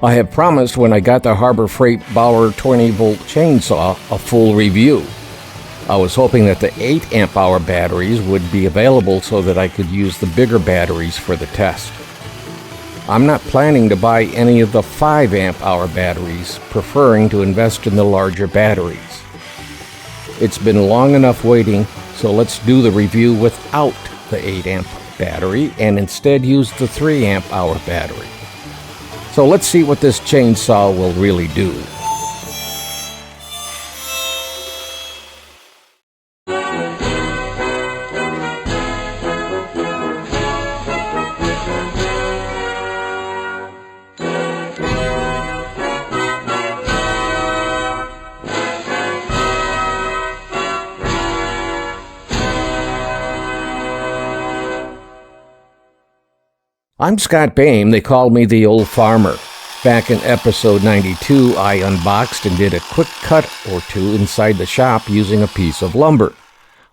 I have promised when I got the Harbor Freight Bauer 20-volt chainsaw a full review. I was hoping that the 8 amp hour batteries would be available so that I could use the bigger batteries for the test. I'm not planning to buy any of the 5 amp hour batteries, preferring to invest in the larger batteries. It's been long enough waiting, so let's do the review without the 8 amp battery and instead use the 3 amp hour battery. So let's see what this chainsaw will really do. I'm Scott Boehm. They call me the old farmer. Back in episode 92, I unboxed and did a quick cut or two inside the shop using a piece of lumber,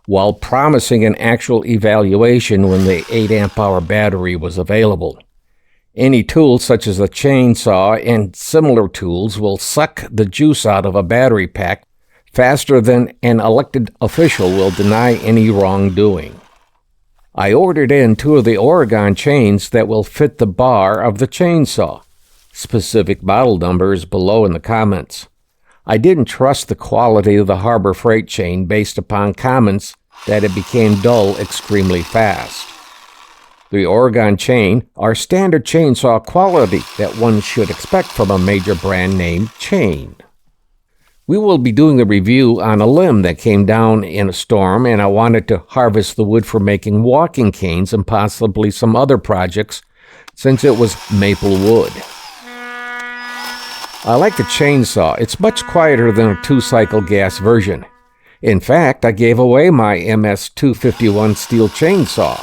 while promising an actual evaluation when the 8 amp hour battery was available. Any tool such as a chainsaw and similar tools will suck the juice out of a battery pack faster than an elected official will deny any wrongdoing. I ordered in 2 of the Oregon chains that will fit the bar of the chainsaw. Specific model numbers below in the comments. I didn't trust the quality of the Harbor Freight chain based upon comments that it became dull extremely fast. The Oregon chain are standard chainsaw quality that one should expect from a major brand name chain. We will be doing the review on a limb that came down in a storm, and I wanted to harvest the wood for making walking canes and possibly some other projects since it was maple wood. I like the chainsaw. It's much quieter than a 2-cycle gas version. In fact, I gave away my MS-251 steel chainsaw.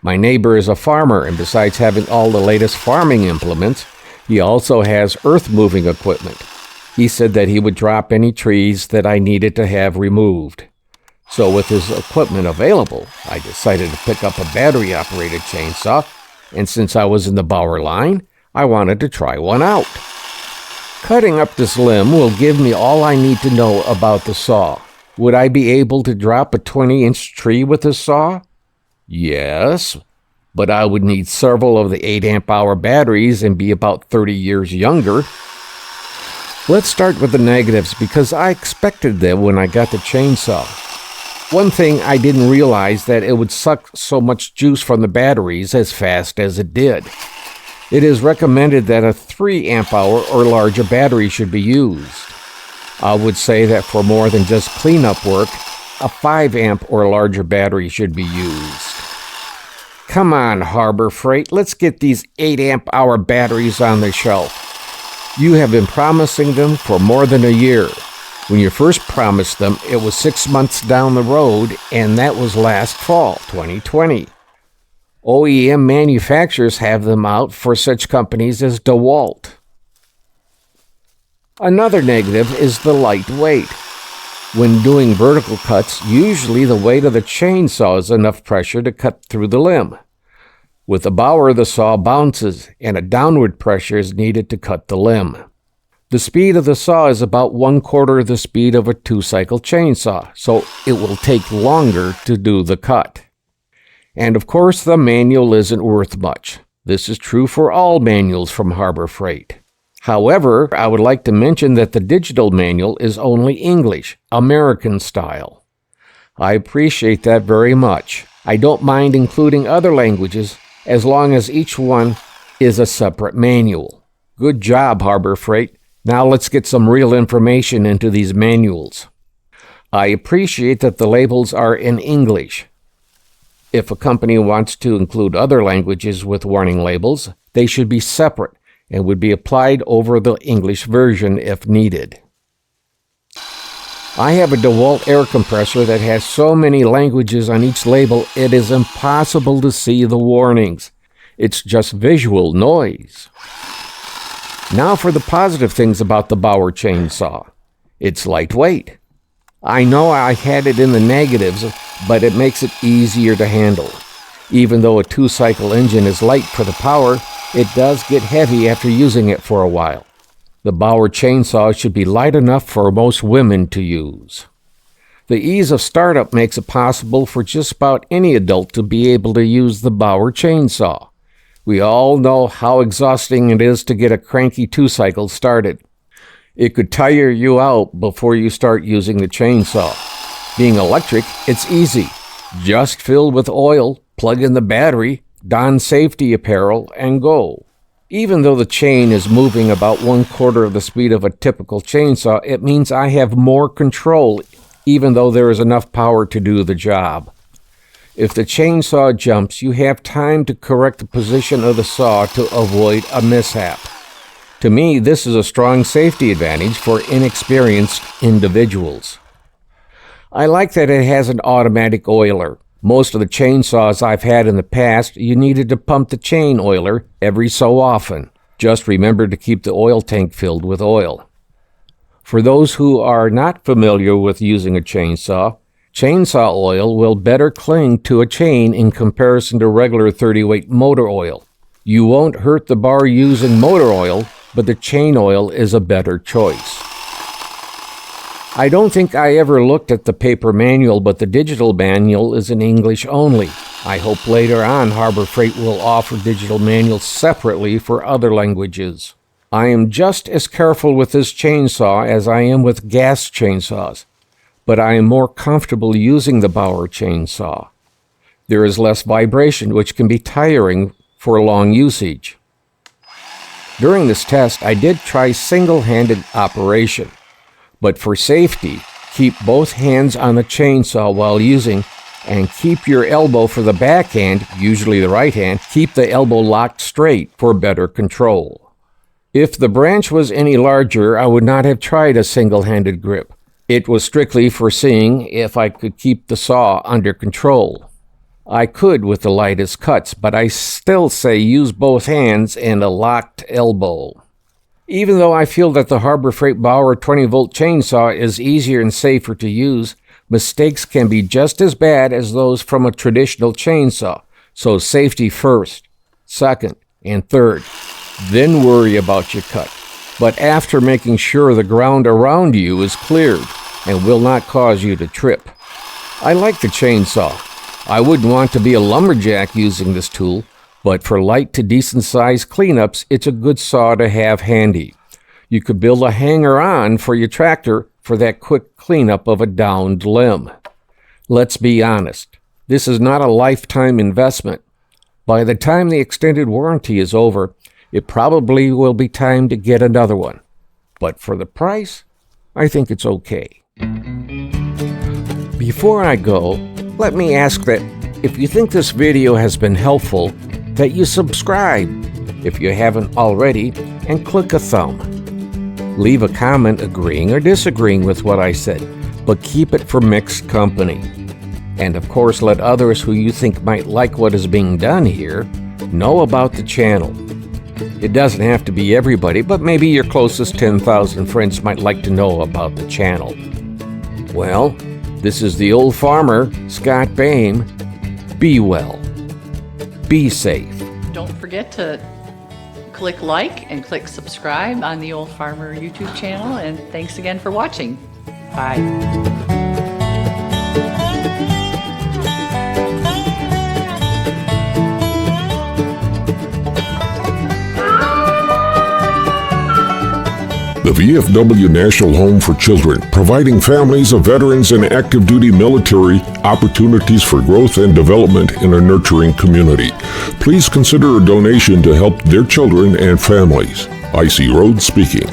My neighbor is a farmer, and besides having all the latest farming implements, he also has earth-moving equipment. He said that he would drop any trees that I needed to have removed. So with his equipment available, I decided to pick up a battery-operated chainsaw, and since I was in the Bauer line, I wanted to try one out. Cutting up this limb will give me all I need to know about the saw. Would I be able to drop a 20-inch tree with this saw? Yes, but I would need several of the 8 amp hour batteries and be about 30 years younger. Let's start with the negatives because I expected them when I got the chainsaw. One thing I didn't realize that it would suck so much juice from the batteries as fast as it did. It is recommended that a 3 amp hour or larger battery should be used. I would say that for more than just cleanup work, a 5 amp or larger battery should be used. Come on, Harbor Freight, let's get these 8 amp hour batteries on the shelf. You have been promising them for more than a year. When you first promised them, it was 6 months down the road, and that was last fall, 2020. OEM manufacturers have them out for such companies as DeWalt. Another negative is the light weight. When doing vertical cuts, usually the weight of the chainsaw is enough pressure to cut through the limb. With the Bauer, the saw bounces, and a downward pressure is needed to cut the limb. The speed of the saw is about 1/4 the speed of a 2-cycle chainsaw, so it will take longer to do the cut. And of course, the manual isn't worth much. This is true for all manuals from Harbor Freight. However, I would like to mention that the digital manual is only English, American style. I appreciate that very much. I don't mind including other languages as long as each one is a separate manual. Good job, Harbor Freight. Now let's get some real information into these manuals. I appreciate that the labels are in English. If a company wants to include other languages with warning labels, they should be separate and would be applied over the English version if needed. I have a DeWalt air compressor that has so many languages on each label it is impossible to see the warnings. It's just visual noise. Now for the positive things about the Bauer chainsaw. It's lightweight. I know I had it in the negatives, but it makes it easier to handle. Even though a 2-cycle engine is light for the power, it does get heavy after using it for a while. The Bauer chainsaw should be light enough for most women to use. The ease of startup makes it possible for just about any adult to be able to use the Bauer chainsaw. We all know how exhausting it is to get a cranky 2-cycle started. It could tire you out before you start using the chainsaw. Being electric, it's easy. Just fill with oil, plug in the battery, don safety apparel, and go. Even though the chain is moving about 1/4 of the speed of a typical chainsaw, it means I have more control, even though there is enough power to do the job. If the chainsaw jumps, you have time to correct the position of the saw to avoid a mishap. To me, this is a strong safety advantage for inexperienced individuals. I like that it has an automatic oiler. Most of the chainsaws I've had in the past, you needed to pump the chain oiler every so often. Just remember to keep the oil tank filled with oil. For those who are not familiar with using a chainsaw oil will better cling to a chain in comparison to regular 30-weight motor oil. You won't hurt the bar using motor oil, but the chain oil is a better choice. I don't think I ever looked at the paper manual, but the digital manual is in English only. I hope later on Harbor Freight will offer digital manuals separately for other languages. I am just as careful with this chainsaw as I am with gas chainsaws, but I am more comfortable using the Bauer chainsaw. There is less vibration, which can be tiring for long usage. During this test, I did try single-handed operation. But for safety, keep both hands on the chainsaw while using, and keep your elbow for the backhand, usually the right hand, keep the elbow locked straight for better control. If the branch was any larger, I would not have tried a single-handed grip. It was strictly for seeing if I could keep the saw under control. I could with the lightest cuts, but I still say use both hands and a locked elbow. Even though I feel that the Harbor Freight Bauer 20-volt chainsaw is easier and safer to use, mistakes can be just as bad as those from a traditional chainsaw. So safety first, second, and third. Then worry about your cut. But after making sure the ground around you is cleared and will not cause you to trip. I like the chainsaw. I wouldn't want to be a lumberjack using this tool, but for light to decent-sized cleanups, it's a good saw to have handy. You could build a hanger-on for your tractor for that quick cleanup of a downed limb. Let's be honest, this is not a lifetime investment. By the time the extended warranty is over, it probably will be time to get another one. But for the price, I think it's okay. Before I go, let me ask that if you think this video has been helpful, that you subscribe, if you haven't already, and click a thumb. Leave a comment agreeing or disagreeing with what I said, but keep it for mixed company. And of course, let others who you think might like what is being done here know about the channel. It doesn't have to be everybody, but maybe your closest 10,000 friends might like to know about the channel. Well, this is the Old Farmer, Scott Boehm. Be well. Be safe. Don't forget to click like and click subscribe on the Old Farmer YouTube channel, and thanks again for watching. Bye. The VFW National Home for Children, providing families of veterans and active duty military opportunities for growth and development in a nurturing community. Please consider a donation to help their children and families. I.C. Rhodes speaking.